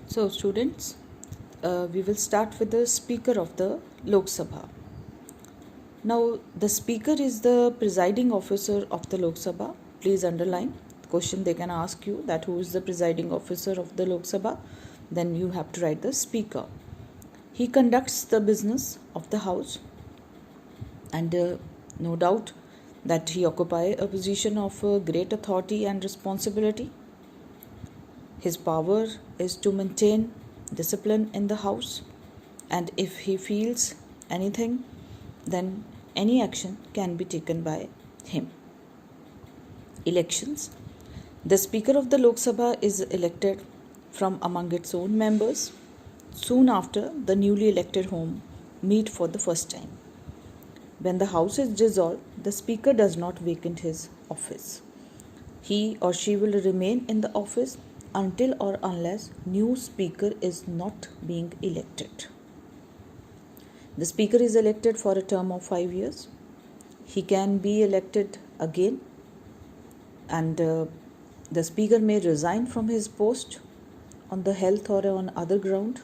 So, students, we will start with the Speaker of the Lok Sabha. Now, the Speaker is the presiding officer of the Lok Sabha. Please underline the question they can ask you that who is the presiding officer of the Lok Sabha. Then you have to write the Speaker. He conducts the business of the House, and no doubt that he occupy a position of great authority and responsibility. His power is to maintain discipline in the house, and if he feels anything, then any action can be taken by him. Elections. The Speaker of the Lok Sabha is elected from among its own members soon after the newly elected home meet for the first time. When the House is dissolved, the Speaker does not vacate his office. He or she will remain in the office until or unless new Speaker is not being elected. The Speaker is elected for a term of 5 years. He can be elected again, and the Speaker may resign from his post on the health or on other ground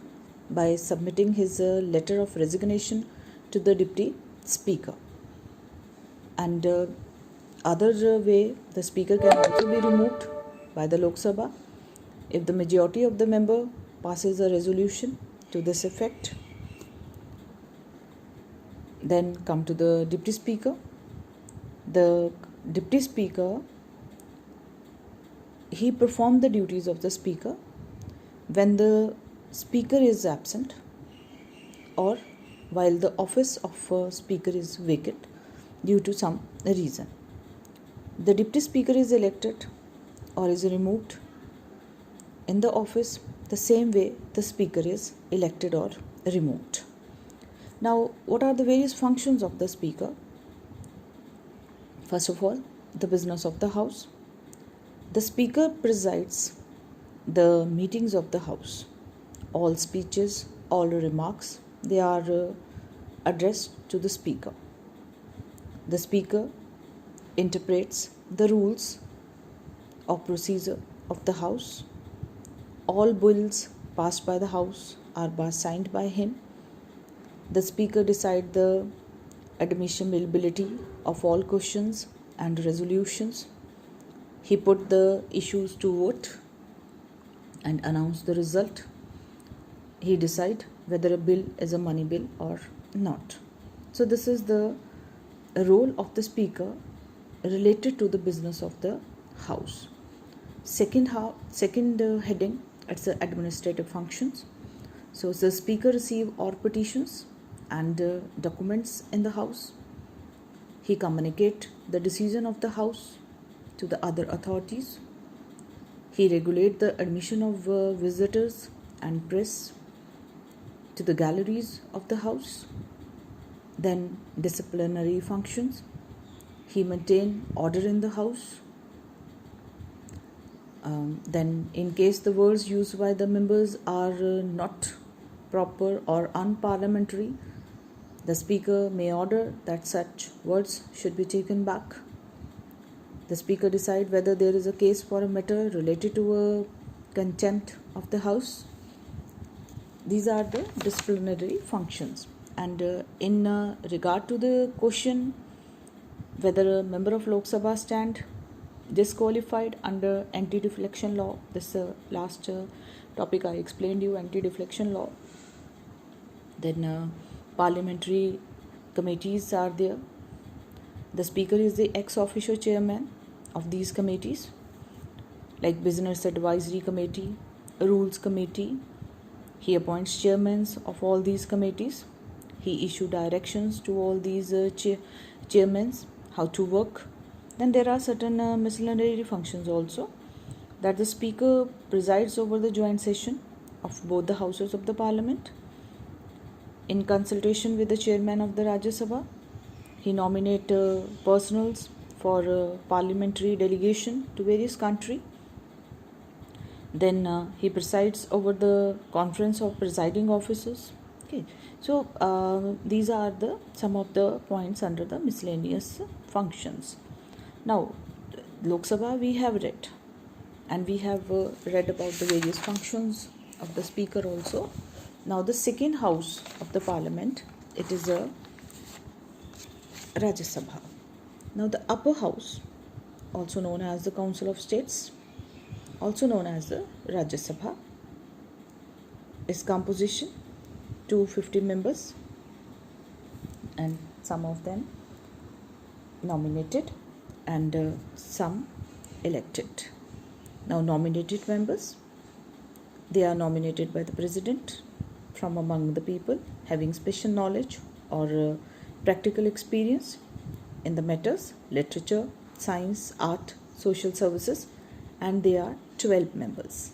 by submitting his letter of resignation to the Deputy Speaker. And other way, the Speaker can also be removed by the Lok Sabha if the majority of the member passes a resolution to this effect. Then come to the Deputy Speaker. The Deputy Speaker, he performs the duties of the Speaker when the Speaker is absent or while the office of Speaker is vacant due to some reason. The Deputy Speaker is elected or is removed in the office the same way the Speaker is elected or removed. Now, what are the various functions of the Speaker? First of all, the business of the House. The Speaker presides the meetings of the House. All speeches, all remarks, they are addressed to the Speaker. The Speaker interprets the rules of procedure of the House. All bills passed by the House are signed by him. The Speaker decides the admissibility of all questions and resolutions. He put the issues to vote and announce the result. He decides whether a bill is a money bill or not. So this is the role of the Speaker related to the business of the House. Second heading, it's the administrative functions. So the Speaker receives all petitions and documents in the House. He communicates the decision of the House to the other authorities. He regulates the admission of visitors and press to the galleries of the House. Then disciplinary functions. He maintains order in the House. Then in case the words used by the members are not proper or unparliamentary, the Speaker may order that such words should be taken back. The Speaker decides whether there is a case for a matter related to a contempt of the House. These are the disciplinary functions. And in regard to the question whether a member of Lok Sabha stand disqualified under anti-deflection law, this last topic I explained you, anti-deflection law. Then parliamentary committees are there. The Speaker is the ex-officio chairman of these committees, like Business Advisory Committee, Rules Committee. He appoints chairmen of all these committees. He issues directions to all these chairmen how to work. Then there are certain miscellaneous functions also, that the Speaker presides over the joint session of both the houses of the Parliament. In consultation with the chairman of the Rajya Sabha, he nominates personals for parliamentary delegation to various countries. Then he presides over the conference of presiding officers. Okay, so these are some of the points under the miscellaneous functions. Now, Lok Sabha we have read, and we have read about the various functions of the speaker also. Now the second house of the parliament, it is a Rajya Sabha. Now the upper house, also known as the Council of States, also known as the Rajya Sabha, is composition 250 members, and some of them nominated and some elected. Now nominated members, they are nominated by the president from among the people having special knowledge or practical experience in the matters literature, science, art, social services, and they are 12 members,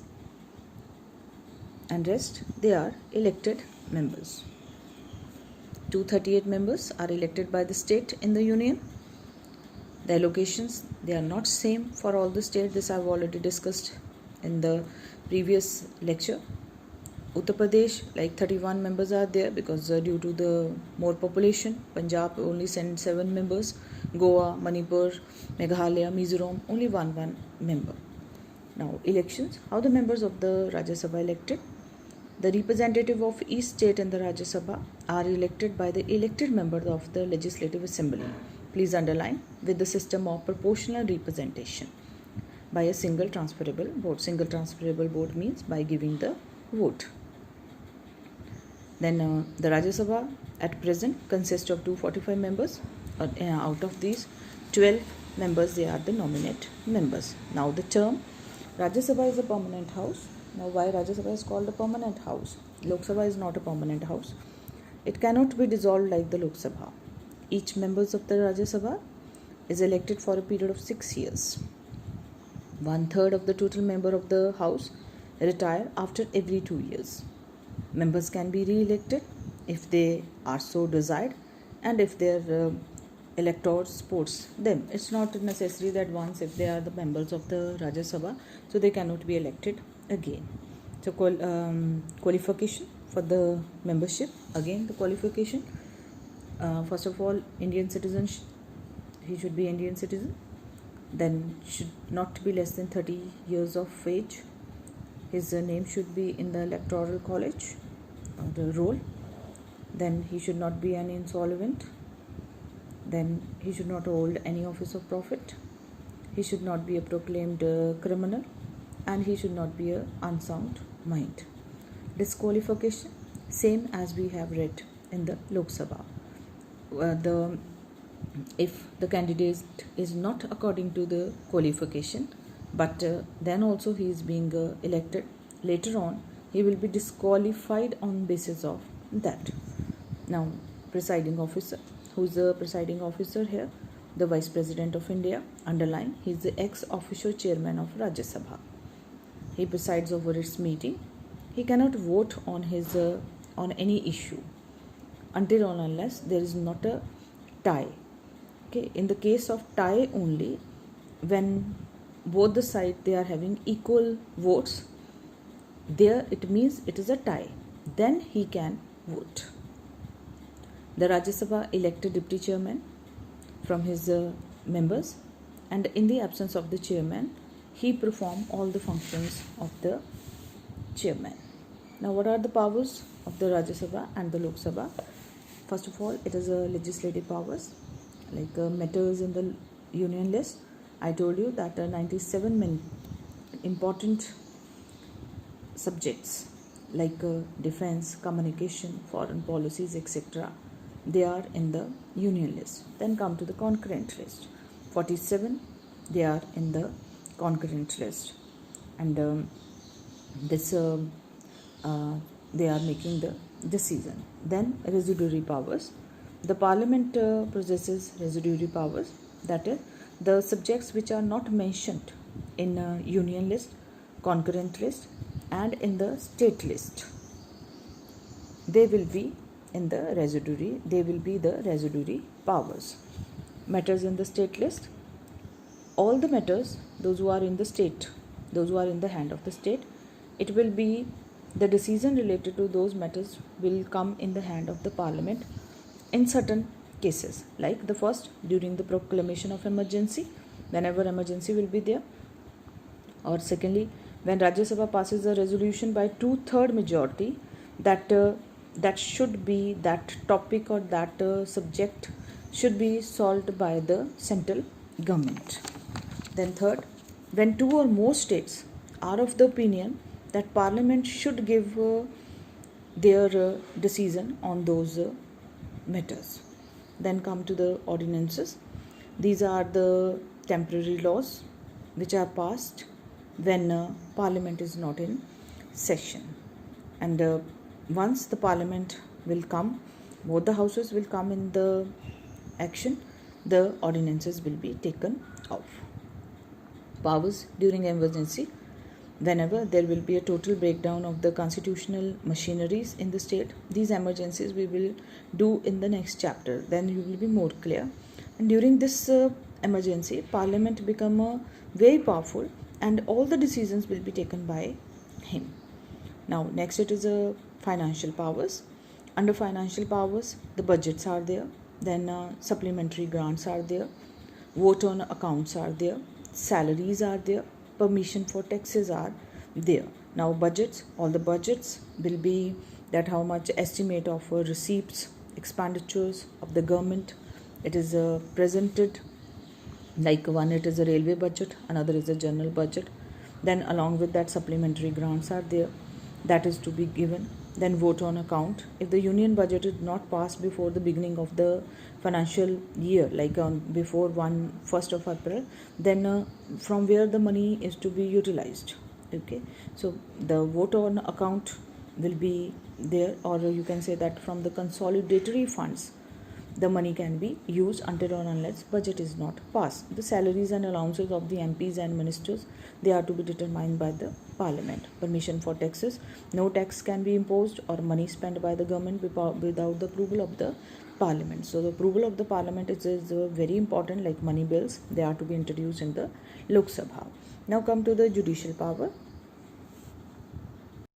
and rest they are elected members. 238 members are elected by the state in the union. The allocations, they are not same for all the states. This I have already discussed in the previous lecture. Uttar Pradesh, like 31 members are there because due to the more population. Punjab only sent 7 members. Goa, Manipur, Meghalaya, Mizoram, only one member. Now elections, how the members of the Rajya Sabha elected. The representative of each state in the Rajya Sabha are elected by the elected members of the Legislative Assembly. Please underline, with the system of proportional representation by a single transferable vote. Single transferable vote means by giving the vote. Then the Rajya Sabha at present consists of 245 members. Out of these, 12 members, they are the nominate members. Now the term, Rajya Sabha is a permanent house. Now why Rajya Sabha is called a permanent house? Lok Sabha is not a permanent house. It cannot be dissolved like the Lok Sabha. Each members of the Rajya Sabha is elected for a period of 6 years. 1/3 of the total member of the house retire after every 2 years. Members can be re-elected if they are so desired and if their electors supports them. It's not necessary that once if they are the members of the Rajya Sabha, so they cannot be elected again. So qualification for the membership, again the qualification. First of all, Indian citizen, he should be Indian citizen. Then should not be less than 30 years of age. His name should be in the electoral college or the roll. Then he should not be an insolvent. Then he should not hold any office of profit. He should not be a proclaimed criminal, and he should not be a unsound mind. Disqualification, same as we have read in the Lok Sabha. If the candidate is not according to the qualification, but then also he is being elected, later on he will be disqualified on basis of that. Now presiding officer, who is the presiding officer here? The Vice President of India. Underline, he is the ex-officio chairman of Rajya Sabha. He presides over its meeting. He cannot vote on his on any issue until or unless there is not a tie. Okay, in the case of tie only, when both the sides they are having equal votes, there it means it is a tie. Then he can vote. The Rajya Sabha elected deputy chairman from his members, and in the absence of the chairman, he perform all the functions of the chairman. Now, what are the powers of the Rajya Sabha and the Lok Sabha? First of all, it is a legislative powers, like matters in the union list. I told you that 97 important subjects like defense, communication, foreign policies, etc. They are in the union list. Then come to the concurrent list. 47, they are in the concurrent list, and they are making the decision. Then residuary powers. The parliament possesses residuary powers, that is the subjects which are not mentioned in union list, concurrent list and in the state list. They will be in the residuary, they will be the residuary powers. Matters in the state list, all the matters, those who are in the state, those who are in the hand of the state, it will be the decision related to those matters will come in the hand of the parliament in certain cases. Like the first, during the proclamation of emergency, whenever emergency will be there, or secondly, When Rajya Sabha passes a resolution by 2/3 majority, that should be that topic or that subject should be solved by the central government. Then third, when two or more states are of the opinion that Parliament should give their decision on those matters. Then come to the ordinances. These are the temporary laws which are passed when Parliament is not in session. And once the Parliament will come, both the houses will come in the action, the ordinances will be taken off. Powers during emergency. Whenever there will be a total breakdown of the constitutional machineries in the state, these emergencies we will do in the next chapter. Then you will be more clear. And during this emergency, Parliament become very powerful, and all the decisions will be taken by him. Now, next it is financial powers. Under financial powers, the budgets are there. Then supplementary grants are there. Vote on accounts are there. Salaries are there. Permission for taxes are there. Now budgets, all the budgets will be that how much estimate of receipts, expenditures of the government. It is presented like one, it is a railway budget, another is a general budget. Then along with that, supplementary grants are there, that is to be given. Then vote on account. If the union budget is not passed before the beginning of the financial year, like on before 1st of April, then from where the money is to be utilized. Okay, so the vote on account will be there, or you can say that from the consolidatory funds the money can be used until or unless budget is not passed. The salaries and allowances of the MPs and ministers, they are to be determined by the Parliament. Permission for taxes. No tax can be imposed or money spent by the government without the approval of the Parliament. So the approval of the Parliament is very important, like money bills. They are to be introduced in the Lok Sabha. Now come to the judicial power.